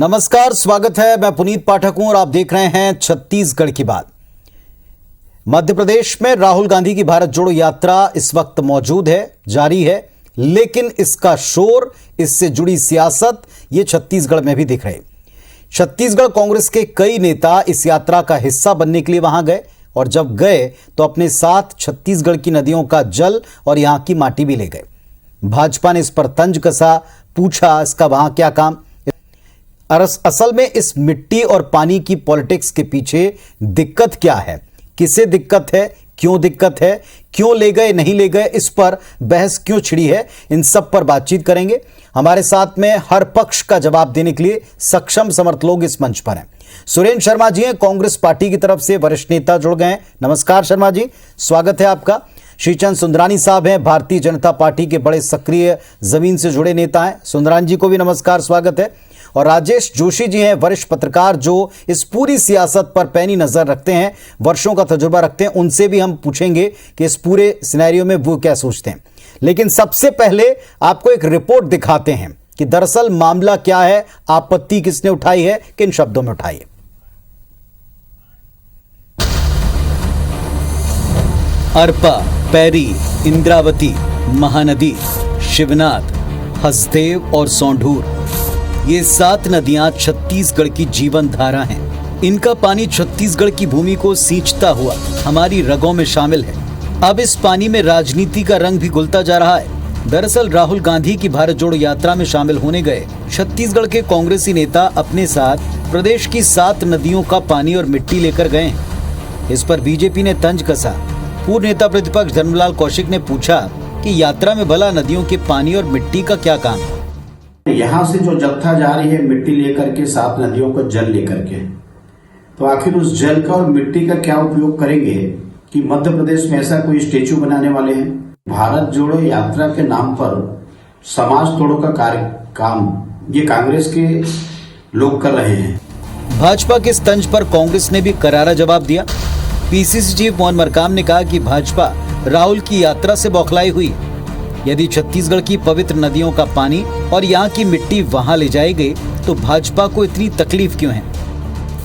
नमस्कार, स्वागत है। मैं पुनीत पाठक हूं और आप देख रहे हैं छत्तीसगढ़ की बात। मध्य प्रदेश में राहुल गांधी की भारत जोड़ो यात्रा इस वक्त मौजूद है, जारी है, लेकिन इसका शोर, इससे जुड़ी सियासत ये छत्तीसगढ़ में भी दिख रहे। छत्तीसगढ़ कांग्रेस के कई नेता इस यात्रा का हिस्सा बनने के लिए वहां गए और जब गए तो अपने साथ छत्तीसगढ़ की नदियों का जल और यहां की माटी भी ले गए। भाजपा ने इस पर तंज कसा, पूछा इसका वहां क्या काम। असल में इस मिट्टी और पानी की पॉलिटिक्स के पीछे दिक्कत क्या है, किसे दिक्कत है, क्यों ले गए नहीं ले गए, इस पर बहस क्यों छिड़ी है, इन सब पर बातचीत करेंगे। हमारे साथ में हर पक्ष का जवाब देने के लिए सक्षम समर्थ लोग इस मंच पर हैं। सुरेंद्र शर्मा जी हैं, कांग्रेस पार्टी की तरफ से वरिष्ठ नेता जुड़ गए हैं। नमस्कार शर्मा जी, स्वागत है आपका। श्रीचंद सुंदरानी साहब हैं, भारतीय जनता पार्टी के बड़े सक्रिय जमीन से जुड़े नेता हैं। सुंदरानी जी को भी नमस्कार, स्वागत है। और राजेश जोशी जी हैं, वरिष्ठ पत्रकार जो इस पूरी सियासत पर पैनी नजर रखते हैं, वर्षों का तजुर्बा रखते हैं। उनसे भी हम पूछेंगे कि इस पूरे सिनेरियो में वो क्या सोचते हैं। लेकिन सबसे पहले आपको एक रिपोर्ट दिखाते हैं कि दरअसल मामला क्या है, आपत्ति किसने उठाई है, किन शब्दों में उठाई है। अरपा, पैरी, इंद्रावती, महानदी, शिवनाथ, हसदेव और सौंढूर, ये 7 नदियां छत्तीसगढ़ की जीवन धारा हैं। इनका पानी छत्तीसगढ़ की भूमि को सींचता हुआ हमारी रगों में शामिल है। अब इस पानी में राजनीति का रंग भी घुलता जा रहा है। दरअसल राहुल गांधी की भारत जोड़ो यात्रा में शामिल होने गए छत्तीसगढ़ के कांग्रेसी नेता अपने साथ प्रदेश की 7 नदियों का पानी और मिट्टी लेकर गए हैं। इस पर बीजेपी ने तंज कसा। पूर्व नेता प्रतिपक्ष धर्मलाल कौशिक ने पूछा कि यात्रा में भला नदियों के पानी और मिट्टी का क्या काम है। यहाँ से जो जत्था जा रही है मिट्टी लेकर के, 7 नदियों का जल लेकर के, तो आखिर उस जल का और मिट्टी का क्या उपयोग करेंगे कि मध्य प्रदेश में ऐसा कोई स्टेचू बनाने वाले हैं। भारत जोड़ो यात्रा के नाम पर समाज तोड़ो का काम ये कांग्रेस के लोग कर रहे हैं। भाजपा के इस तंज पर कांग्रेस ने भी करारा जवाब दिया। पीसीसी चीफ मोहन मरकाम ने कहा कि भाजपा राहुल की यात्रा से बौखलाई हुई। यदि छत्तीसगढ़ की पवित्र नदियों का पानी और यहाँ की मिट्टी वहाँ ले जाई गई तो भाजपा को इतनी तकलीफ क्यों है।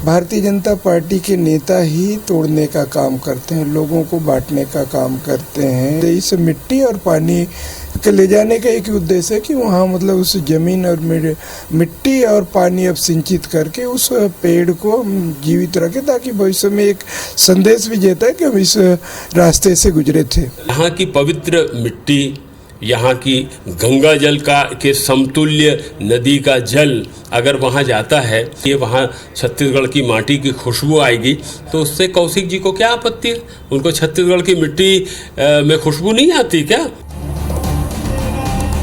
भारतीय जनता पार्टी के नेता ही तोड़ने का काम करते हैं, लोगों को बांटने का काम करते हैं। इस मिट्टी और पानी के ले जाने का एक उद्देश्य है कि वहाँ मतलब उस जमीन और मिट्टी और पानी अब सिंचित करके उस पेड़ को हम जीवित रखें, ताकि भविष्य में एक संदेश भी देता है कि हम इस रास्ते से गुजरे थे। यहाँ की पवित्र मिट्टी, यहाँ की गंगा जल के समतुल्य नदी का जल अगर वहाँ जाता है, ये वहाँ छत्तीसगढ़ की माटी की खुशबू आएगी, तो उससे कौशिक जी को क्या आपत्ति है। उनको छत्तीसगढ़ की मिट्टी में खुशबू नहीं आती क्या।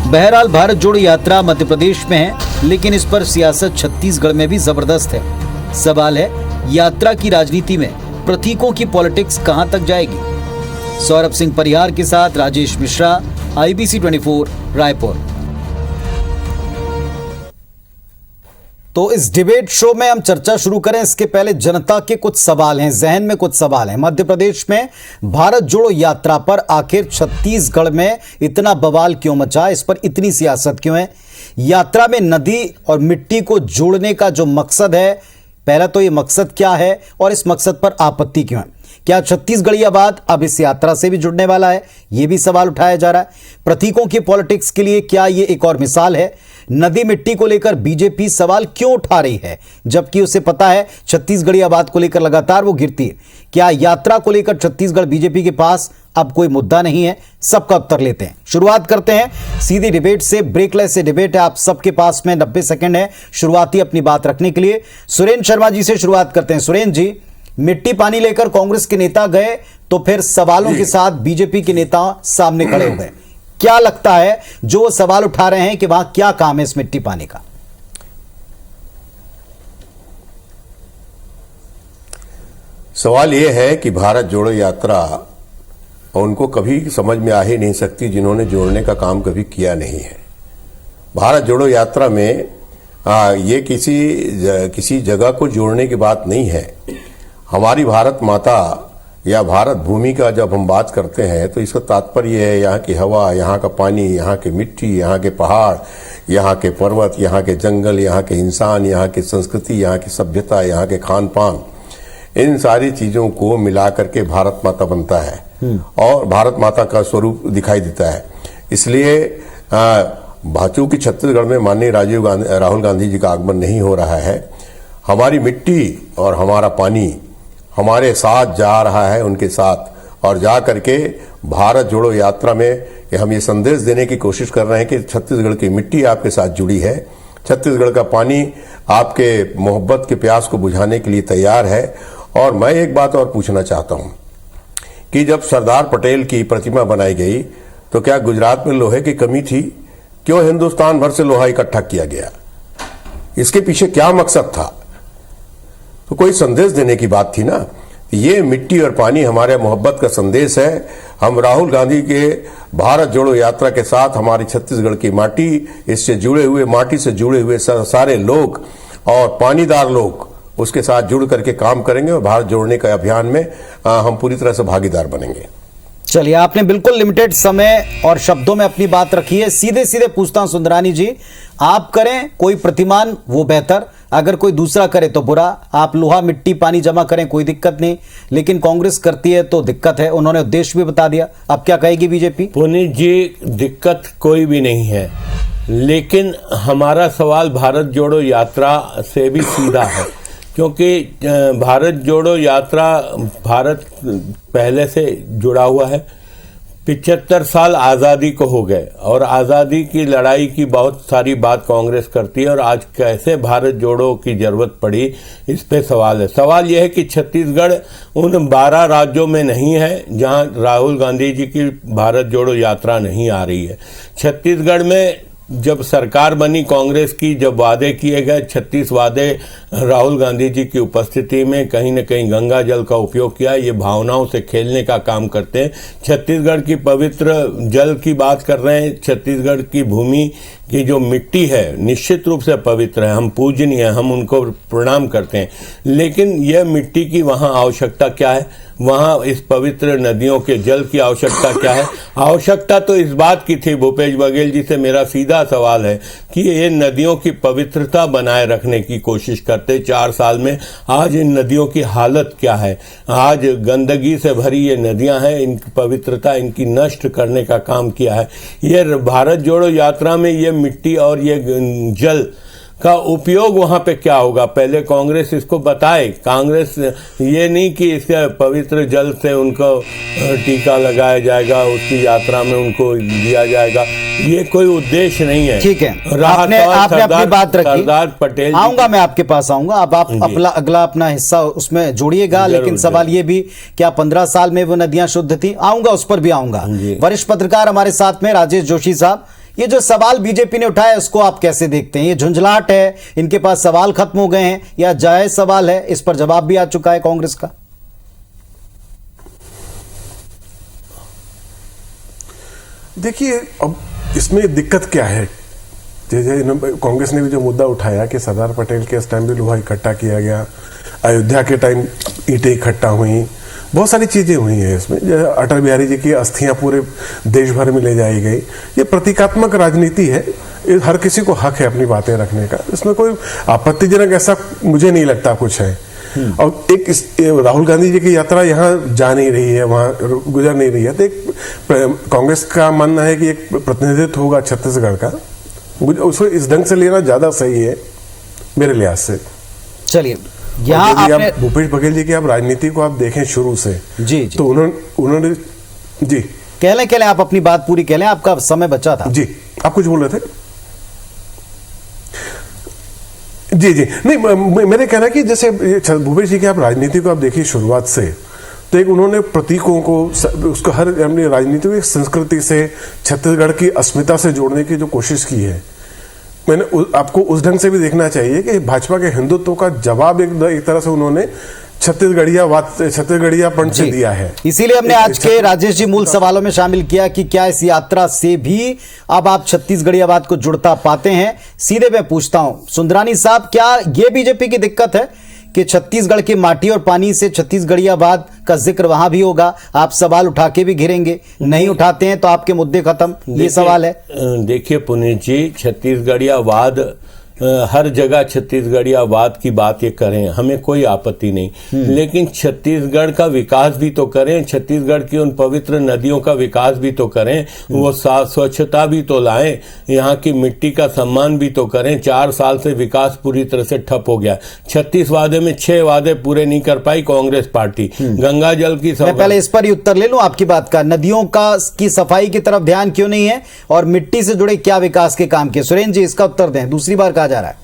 बहरहाल भारत जोड़ो यात्रा मध्य प्रदेश में है, लेकिन इस पर सियासत छत्तीसगढ़ में भी जबरदस्त है। सवाल है यात्रा की राजनीति में प्रतीकों की पॉलिटिक्स कहां तक जाएगी। सौरभ सिंह परिहार के साथ राजेश मिश्रा, IBC 24 रायपुर। तो इस डिबेट शो में हम चर्चा शुरू करें इसके पहले जनता के कुछ सवाल हैं, जहन में कुछ सवाल हैं। मध्य प्रदेश में भारत जोड़ो यात्रा पर आखिर छत्तीसगढ़ में इतना बवाल क्यों मचा, इस पर इतनी सियासत क्यों है। यात्रा में नदी और मिट्टी को जोड़ने का जो मकसद है, पहला तो ये मकसद क्या है और इस मकसद पर आपत्ति क्यों है। क्या छत्तीसगढ़ियावाद अब इस यात्रा से भी जुड़ने वाला है, यह भी सवाल उठाया जा रहा है। प्रतीकों की पॉलिटिक्स के लिए क्या यह एक और मिसाल है। नदी मिट्टी को लेकर बीजेपी सवाल क्यों उठा रही है, जबकि उसे पता है छत्तीसगढ़ियावाद को लेकर लगातार वो गिरती है। क्या यात्रा को लेकर छत्तीसगढ़ बीजेपी के पास अब कोई मुद्दा नहीं है, सबका उत्तर लेते हैं। शुरुआत करते हैं सीधी डिबेट से, ब्रेकलेस से डिबेट है। आप सबके पास में 90 सेकंड है शुरुआती अपनी बात रखने के लिए। सुरेंद्र शर्मा जी से शुरुआत करते हैं। सुरेंद्र जी, मिट्टी पानी लेकर कांग्रेस के नेता गए तो फिर सवालों के साथ बीजेपी के नेता सामने खड़े हो गए। क्या लगता है जो सवाल उठा रहे हैं कि वहां क्या काम है इस मिट्टी पानी का। सवाल यह है कि भारत जोड़ो यात्रा उनको कभी समझ में आ ही नहीं सकती जिन्होंने जोड़ने का काम कभी किया नहीं है। भारत जोड़ो यात्रा में ये किसी जगह को जोड़ने की बात नहीं है। हमारी भारत माता या भारत भूमि का जब हम बात करते हैं तो इसका तात्पर्य है यहाँ की हवा, यहाँ का पानी, यहाँ की मिट्टी, यहाँ के पहाड़, यहाँ के पर्वत, यहाँ के जंगल, यहाँ के इंसान, यहाँ की संस्कृति, यहाँ की सभ्यता, यहाँ के खान पान, इन सारी चीजों को मिला करके भारत माता बनता है और भारत माता का स्वरूप दिखाई देता है। इसलिए भाचू की छत्तीसगढ़ में माननीय राहुल गांधी जी का आगमन नहीं हो रहा है। हमारी मिट्टी और हमारा पानी हमारे साथ जा रहा है, उनके साथ, और जा करके भारत जोड़ो यात्रा में हम ये संदेश देने की कोशिश कर रहे हैं कि छत्तीसगढ़ की मिट्टी आपके साथ जुड़ी है, छत्तीसगढ़ का पानी आपके मोहब्बत के प्यास को बुझाने के लिए तैयार है। और मैं एक बात और पूछना चाहता हूं कि जब सरदार पटेल की प्रतिमा बनाई गई तो क्या गुजरात में लोहे की कमी थी? क्यों हिंदुस्तान भर से लोहा इकट्ठा किया गया? इसके पीछे क्या मकसद था? तो कोई संदेश देने की बात थी ना। ये मिट्टी और पानी हमारे मोहब्बत का संदेश है। हम राहुल गांधी के भारत जोड़ो यात्रा के साथ हमारी छत्तीसगढ़ की माटी, इससे जुड़े हुए, माटी से जुड़े हुए सारे लोग और पानीदार लोग उसके साथ जुड़ करके काम करेंगे और भारत जोड़ने का अभियान में हम पूरी तरह से भागीदार बनेंगे। चलिए, आपने बिल्कुल लिमिटेड समय और शब्दों में अपनी बात रखी है। सीधे सीधे पूछता हूं सुंदरानी जी, आप करें कोई प्रतिमान वो बेहतर, अगर कोई दूसरा करे तो बुरा। आप लोहा मिट्टी पानी जमा करें कोई दिक्कत नहीं, लेकिन कांग्रेस करती है तो दिक्कत है। उन्होंने उद्देश्य भी बता दिया। अब क्या कहेगी बीजेपी? पुनीत जी, दिक्कत कोई भी नहीं है, लेकिन हमारा सवाल भारत जोड़ो यात्रा से भी सीधा है, क्योंकि भारत जोड़ो यात्रा भारत पहले से जुड़ा हुआ है। 75 साल आज़ादी को हो गए और आज़ादी की लड़ाई की बहुत सारी बात कांग्रेस करती है, और आज कैसे भारत जोड़ो की जरूरत पड़ी, इस पे सवाल है। सवाल यह है कि छत्तीसगढ़ उन 12 राज्यों में नहीं है जहां राहुल गांधी जी की भारत जोड़ो यात्रा नहीं आ रही है। छत्तीसगढ़ में जब सरकार बनी कांग्रेस की, जब वादे किए गए 36 वादे राहुल गांधी जी की उपस्थिति में कहीं न कहीं गंगा जल का उपयोग किया। ये भावनाओं से खेलने का काम करते हैं। छत्तीसगढ़ की पवित्र जल की बात कर रहे हैं। छत्तीसगढ़ की भूमि की जो मिट्टी है निश्चित रूप से पवित्र है, हम पूजनीय है, हम उनको प्रणाम करते हैं, लेकिन यह मिट्टी की वहां आवश्यकता क्या है? वहां इस पवित्र नदियों के जल की आवश्यकता क्या है? आवश्यकता तो इस बात की थी, भूपेश बघेल जी से मेरा सीधा सवाल है कि ये नदियों की पवित्रता बनाए रखने की कोशिश करते 4 साल में। आज इन नदियों की हालत क्या है? आज गंदगी से भरी ये नदियां हैं, इनकी पवित्रता इनकी नष्ट करने का काम किया है। ये भारत जोड़ो यात्रा में ये मिट्टी और ये जल का उपयोग वहां पे क्या होगा? पहले कांग्रेस इसको बताए। कांग्रेस ये नहीं कि इसके पवित्र जल से उनको टीका लगाया जाएगा, उसकी यात्रा में उनको दिया जाएगा, ये कोई उद्देश्य नहीं है। ठीक है, आपने अपनी बात रखी। सरदार पटेल आऊंगा, मैं आपके पास आऊंगा। अब आप अगला अपना हिस्सा उसमें जोड़िएगा, लेकिन सवाल ये भी, क्या 15 साल में वो नदियां शुद्ध थी? आऊंगा, उस पर भी आऊंगा। वरिष्ठ पत्रकार हमारे साथ में राजेश जोशी साहब, ये जो सवाल बीजेपी ने उठाया उसको आप कैसे देखते हैं? ये झुंझलाहट है, इनके पास सवाल खत्म हो गए हैं, या जायज सवाल है? इस पर जवाब भी आ चुका है कांग्रेस का। देखिए, अब इसमें दिक्कत क्या है? जैसे कांग्रेस ने भी जो मुद्दा उठाया कि सरदार पटेल के इस टाइम भी लोहा इकट्ठा किया गया, अयोध्या के टाइम ईंटें इकट्ठा हुई, बहुत सारी चीजें हुई हैं इसमें। अटल बिहारी जी की अस्थियां पूरे देश भर में ले जाई गई। ये प्रतीकात्मक राजनीति है, हर किसी को हक है अपनी बातें रखने का, इसमें कोई आपत्तिजनक ऐसा मुझे नहीं लगता कुछ है। और एक राहुल गांधी जी की यात्रा यहाँ जा नहीं रही है, वहां गुजर नहीं रही है, तो एक कांग्रेस का मानना है कि एक प्रतिनिधित्व होगा छत्तीसगढ़ का, उसको इस ढंग से लेना ज्यादा सही है मेरे लिहाज से। चलिए, यहाँ आपने भूपेश बघेल जी की आप राजनीति को आप देखें शुरू से, जी तो उन्होंने जी कह लें आप अपनी बात पूरी कह लें, आपका समय बचा था। जी, आप कुछ बोल रहे थे? जी जी, नहीं, मेरे कहना कि जैसे भूपेश जी की आप राजनीति को आप देखिए शुरुआत से, तो एक उन्होंने प्रतीकों को, उसको हर अपनी राजनीति को एक संस्कृति से, छत्तीसगढ़ की अस्मिता से जोड़ने की जो कोशिश की है, मैंने आपको उस ढंग से भी देखना चाहिए कि भाजपा के हिंदुत्व का जवाब एक तरह से उन्होंने छत्तीसगढ़ियापन से दिया है। इसीलिए हमने आज के राजेश जी मूल सवालों में शामिल किया कि क्या इस यात्रा से भी अब आप छत्तीसगढ़ियावाद को जुड़ता पाते हैं? सीधे मैं पूछता हूं सुंदरानी साहब, क्या यह बीजेपी की दिक्कत है कि छत्तीसगढ़ की माटी और पानी से छत्तीसगढ़ियाबाद का जिक्र वहां भी होगा, आप सवाल उठा के भी घिरेंगे, नहीं उठाते हैं तो आपके मुद्दे खत्म, ये सवाल है। देखिए पुनीत जी, छत्तीसगढ़ियावाद हर जगह छत्तीसगढ़ियावाद की बात ये करें, हमें कोई आपत्ति नहीं, लेकिन छत्तीसगढ़ का विकास भी तो करें, छत्तीसगढ़ की उन पवित्र नदियों का विकास भी तो करें, वो स्वच्छता भी तो लाएं, यहाँ की मिट्टी का सम्मान भी तो करें। 4 साल से विकास पूरी तरह से ठप हो गया। 36 वादे में 6 वादे पूरे नहीं कर पाई कांग्रेस पार्टी। गंगा जल की मैं पहले इस पर ही उत्तर ले लूं आपकी बात का, नदियों की सफाई की तरफ ध्यान क्यों नहीं है और मिट्टी से जुड़े क्या विकास के काम किए? सुरेंद्र जी इसका उत्तर दें, दूसरी बार कहा जा रहा है।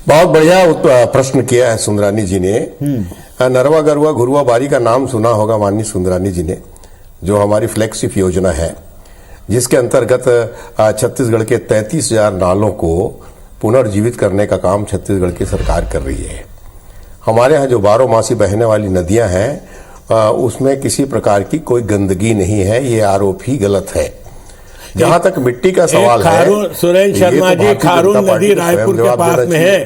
बहुत बढ़िया प्रश्न किया है सुंदरानी जी ने। नरवा गरुआ घुरुआ बारी का नाम सुना होगा माननीय सुंदरानी जी ने, जो हमारी फ्लैगशिप योजना है, जिसके अंतर्गत छत्तीसगढ़ के 33,000 नालों को पुनर्जीवित करने का काम छत्तीसगढ़ की सरकार कर रही है। हमारे यहाँ जो 12 मासी बहने वाली नदियां हैं उसमें किसी प्रकार की कोई गंदगी नहीं है, ये आरोप ही गलत है। जहां तक मिट्टी का सवाल है, सुरेंद्र शर्मा जी, खारून नदी रायपुर के पास में है,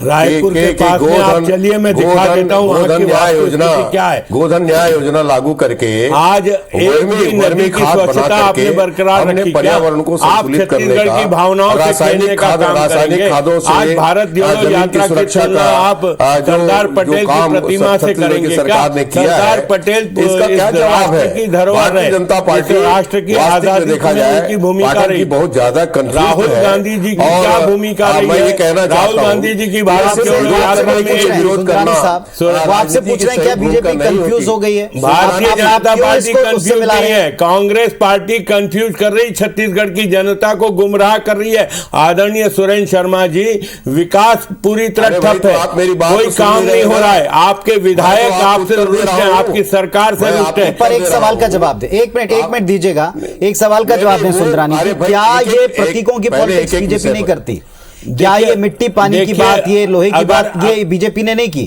रायपुर के पास में आप चलिए, मैं दिखा देता हूँ गोधन न्याय योजना क्या है। गोधन न्याय योजना लागू करके आज वर्मी खाद बना करके बरकरार हमने पर्यावरण को संतुलित करने का, की भावनाओं रासायनिक खादों से आज भारत जोड़ो यात्रा की तुलना आप सरदार पटेल की प्रतिमा से करेंगे। सरकार ने किया है, सरदार पटेल इसका क्या जवाब है? की धरोहर है, जनता पार्टी राष्ट्र की आजादी देखा जाए की भूमिका रही, बहुत ज्यादा राहुल गांधी जी की क्या भूमिका रही है? राहुल गांधी जी की विरोध करना, वो आपसे पूछ रहे हैं क्या बीजेपी कंफ्यूज हो गई है? भारतीय जनता पार्टी कंफ्यूज नहीं है, कांग्रेस पार्टी कंफ्यूज कर रही, छत्तीसगढ़ की जनता को गुमराह कर रही है। आदरणीय सुरेंद्र शर्मा जी, विकास पूरी तरह ठप है, कोई काम नहीं हो रहा है, आपके विधायक आपसे रुष्ट हैं, आपकी सरकार से रुष्ट है। पर एक सवाल का जवाब दे, एक मिनट दीजिएगा, एक सवाल का जवाब दें सुंदरानी जी, क्या ये प्रतीकों की पॉलिटिक्स बीजेपी नहीं करती? क्या ये मिट्टी पानी की बात, ये लोहे की बात, ये बीजेपी ने नहीं की?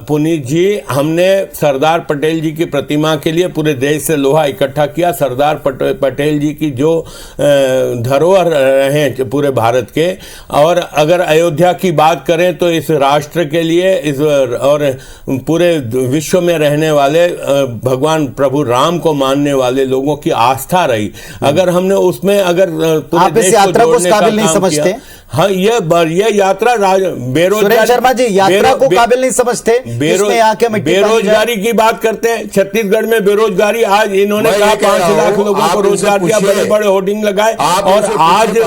पुनीत जी, हमने सरदार पटेल जी की प्रतिमा के लिए पूरे देश से लोहा इकट्ठा किया। सरदार पटेल जी की जो धरोहर हैं पूरे भारत के, और अगर अयोध्या की बात करें तो इस राष्ट्र के लिए, इस और पूरे विश्व में रहने वाले भगवान प्रभु राम को मानने वाले लोगों की आस्था रही। अगर हमने उसमें पूरे आप इस यात्रा को काबिल नहीं समझते? हाँ, ये यात्रा सुरेंद्र शर्मा जी यात्रा को काबिल नहीं समझते? बेरोजगारी की बात करते हैं, छत्तीसगढ़ में बेरोजगारी, आज इन्होंने कहा 5 लाख लोगों को रोजगार दिया, बड़े बड़े होर्डिंग लगाए, और आज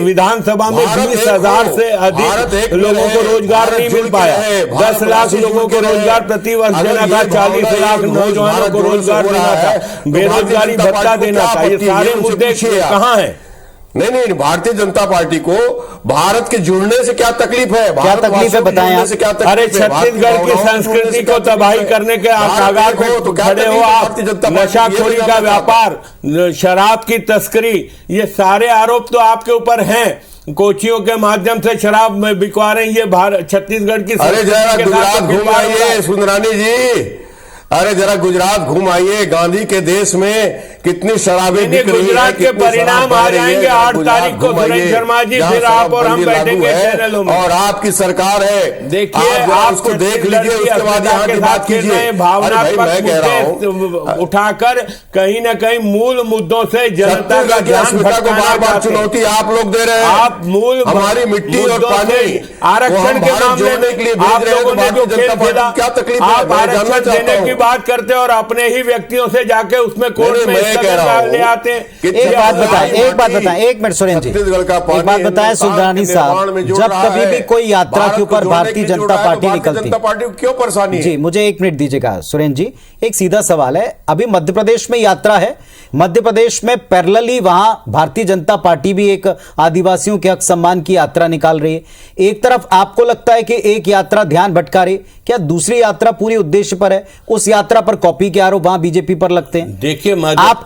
विधानसभा में 20,000 से अधिक लोगों को रोजगार नहीं मिल पाया। 10 लाख लोगों को रोजगार प्रतिवर्ष देना था, 40 लाख नौजवानों को रोजगार देना था, बेरोजगारी भत्ता देना था, ये सारे मुद्दे कहाँ हैं? नहीं, भारतीय जनता पार्टी को भारत के जुड़ने से क्या तकलीफ है? क्या तकलीफ है बताएं आप? अरे छत्तीसगढ़ की संस्कृति को तबाही करने के कागार पे खड़े हो आप। नशाखोरी का व्यापार, शराब की तस्करी, ये सारे आरोप तो आपके ऊपर हैं। कोचियों के माध्यम से शराब में बिकवा रहे हैं, ये छत्तीसगढ़ की संस्कृति के साथ घूम आइए सुंदरानी जी, अरे जरा गुजरात घूम आइए, गांधी के देश में कितनी शराबें बिक रही है, गुजरात के परिणाम आ जाएंगे 8 तारीख को सुरेंद्र शर्मा जी, फिर आप और हम बैठेंगे चैनलों में, और आपकी सरकार है। देखिए, आप उसको देख लीजिए, उसके बाद यहाँ की बात कीजिए। भावनात्मक मुद्दे उठाकर कहीं न कहीं मूल मुद्दों से जनता का ध्यान को बार-बार चुनौती आप लोग दे रहे हैं। आप मूल हमारी मिट्टी और पानी आरक्षण के मामले में आप लोगों ने जो खेल खेला, क्या तकलीफ आप आरक्षण देने की बात करते हैं और अपने ही व्यक्तियों से जाके उसमें कोर्ट में ले आते हैं। एक बात बताएं, एक मिनट सुरेंद्र जी, एक बात बताएं सुंदरानी साहब, जब कभी भी कोई यात्रा के ऊपर भारतीय जनता पार्टी निकलती, जनता पार्टी को क्यों परेशानी है? जी, मुझे 1 मिनट दीजिएगा सुरेंद्र जी, एक सीधा सवाल है। अभी मध्य प्रदेश में यात्रा है, मध्य प्रदेश में पैरेलली वहां भारतीय जनता पार्टी भी एक आदिवासियों के हक सम्मान की यात्रा निकाल रही है। एक तरफ आपको लगता है कि एक यात्रा ध्यान भटका रही, क्या दूसरी यात्रा पूरी उद्देश्य पर है? उस यात्रा पर कॉपी के आरोप वहां बीजेपी पर लगते हैं। देखिए,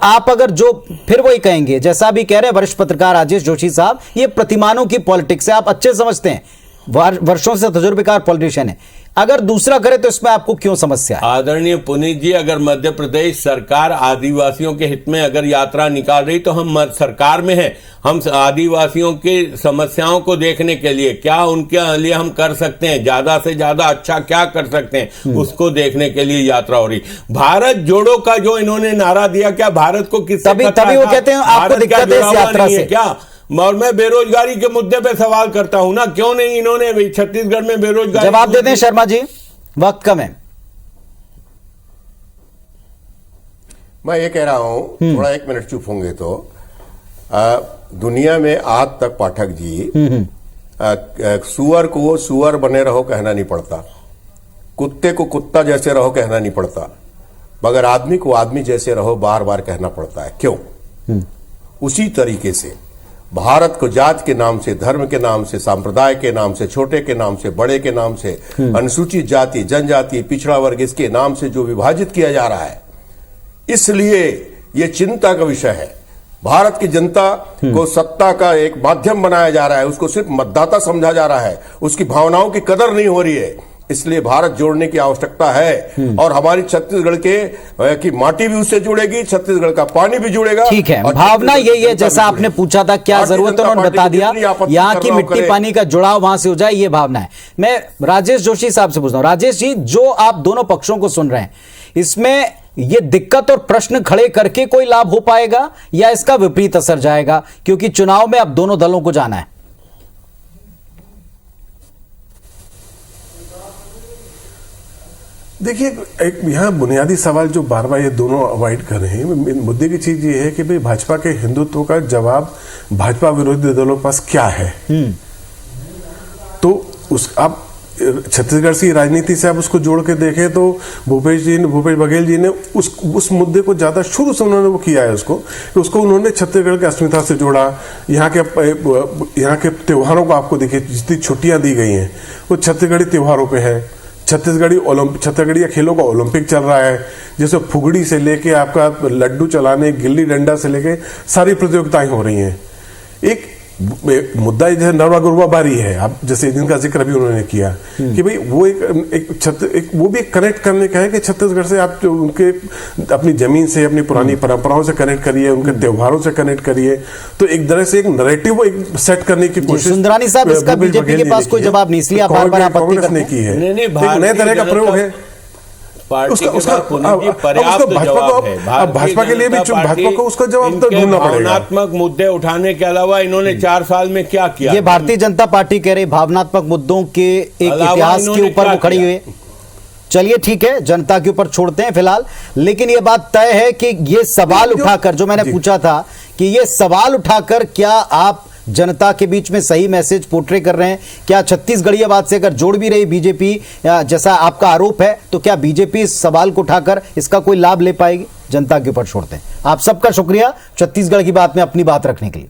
आप अगर जो फिर वही कहेंगे, जैसा भी कह रहे हैं वरिष्ठ पत्रकार राजेश जोशी साहब, ये प्रतिमानों की पॉलिटिक्स है, आप अच्छे समझते हैं, वर्षों से तजुर्बेकार पॉलिटिशियन है, अगर दूसरा करे तो इसमें आपको क्यों समस्या है? आदरणीय पुनीत जी, अगर मध्य प्रदेश सरकार आदिवासियों के हित में अगर यात्रा निकाल रही तो हम सरकार में हैं, हम आदिवासियों की समस्याओं को देखने के लिए क्या उनके लिए हम कर सकते हैं, ज्यादा से ज्यादा अच्छा क्या कर सकते हैं, उसको देखने के लिए यात्रा हो रही। भारत जोड़ो का जो इन्होंने नारा दिया, क्या भारत को किससे तभी वो कहते हैं आपको दिक्कत है इस यात्रा से क्या? और मैं बेरोजगारी के मुद्दे पे सवाल करता हूं ना, क्यों नहीं इन्होंने छत्तीसगढ़ में बेरोजगारी? जवाब देते हैं शर्मा जी, वक्त कम है। मैं ये कह रहा हूं, थोड़ा 1 मिनट चुप होंगे तो दुनिया में आज तक पाठक जी सुअर को सुअर बने रहो कहना नहीं पड़ता, कुत्ते को कुत्ता जैसे रहो कहना नहीं पड़ता, मगर आदमी को आदमी जैसे रहो बार बार कहना पड़ता है। क्यों? उसी तरीके से भारत को जात के नाम से, धर्म के नाम से, संप्रदाय के नाम से, छोटे के नाम से, बड़े के नाम से, अनुसूचित जाति, जनजाति, पिछड़ा वर्ग, इसके नाम से जो विभाजित किया जा रहा है, इसलिए ये चिंता का विषय है। भारत की जनता को सत्ता का एक माध्यम बनाया जा रहा है, उसको सिर्फ मतदाता समझा जा रहा है, उसकी भावनाओं की कदर नहीं हो रही है। इसलिए भारत जोड़ने की आवश्यकता है और हमारी छत्तीसगढ़ की माटी भी उससे जुड़ेगी, छत्तीसगढ़ का पानी भी जुड़ेगा। ठीक है, भावना यही है, जैसा आपने पूछा था क्या जरूरत है, उन्होंने बता दिया, यहाँ की मिट्टी पानी का जुड़ाव वहां से हो जाए, ये भावना है। मैं राजेश जोशी साहब से पूछता हूं, राजेश जी, जो आप दोनों पक्षों को सुन रहे हैं, इसमें ये दिक्कत और प्रश्न खड़े करके कोई लाभ हो पाएगा या इसका विपरीत असर जाएगा, क्योंकि चुनाव में अब दोनों दलों को जाना है? देखिए, एक यहाँ बुनियादी सवाल जो बार बार ये दोनों अवॉइड कर रहे हैं, मुद्दे की चीज ये है कि भाई भाजपा के हिंदुत्व का जवाब भाजपा विरोधी दलों के पास क्या है। तो उस आप छत्तीसगढ़ की राजनीति से आप उसको जोड़ के देखें तो भूपेश बघेल जी ने उस मुद्दे को ज्यादा शुरू से उन्होंने वो किया है, उसको उन्होंने छत्तीसगढ़ की अस्मिता से जोड़ा। यहाँ के त्योहारों को आपको देखिए, जितनी छुट्टियां दी गई हैं वो छत्तीसगढ़ी त्योहारों पे है। छत्तीसगढ़ी खेलों का ओलंपिक चल रहा है, जैसे फुगड़ी से लेके आपका लड्डू चलाने, गिल्ली डंडा से लेके सारी प्रतियोगिताएं हो रही हैं। एक मुद्दा जैसे नरवा गुरवा बारी है, आप जैसे जिनका जिक्र भी उन्होंने किया कि भाई वो वो भी कनेक्ट करने का है कि छत्तीसगढ़ से आप जो उनके अपनी जमीन से, अपनी पुरानी परंपराओं से कनेक्ट करिए, उनके त्योहारों से कनेक्ट करिए। तो एक तरह से एक नैरेटिव सेट करने की कोशिश सुंदरानी साहब, इसका बीजेपी के पास कोई जवाब नहीं, इसलिए कांग्रेस ने की है। नए तरह का प्रयोग है भाजपा के लिए भी, भाजपा को उसका जवाब तो ढूंढना पड़ेगा। भावनात्मक मुद्दे उठाने के अलावा इन्होंने 4 साल में क्या किया? ये भारतीय जनता पार्टी कह रही भावनात्मक मुद्दों के एक इतिहास के ऊपर वो खड़ी हुई है। चलिए ठीक है, जनता के ऊपर छोड़ते हैं फिलहाल, लेकिन ये बात तय है कि ये सवाल उठाकर, जो मैंने पूछा था कि ये सवाल उठाकर क्या आप जनता के बीच में सही मैसेज पोर्ट्रे कर रहे हैं? क्या छत्तीसगढ़ियावाद से अगर जोड़ भी रही बीजेपी, जैसा आपका आरोप है, तो क्या बीजेपी इस सवाल को उठाकर इसका कोई लाभ ले पाएगी? जनता के ऊपर छोड़ते हैं। आप सबका शुक्रिया छत्तीसगढ़ की बात में अपनी बात रखने के लिए।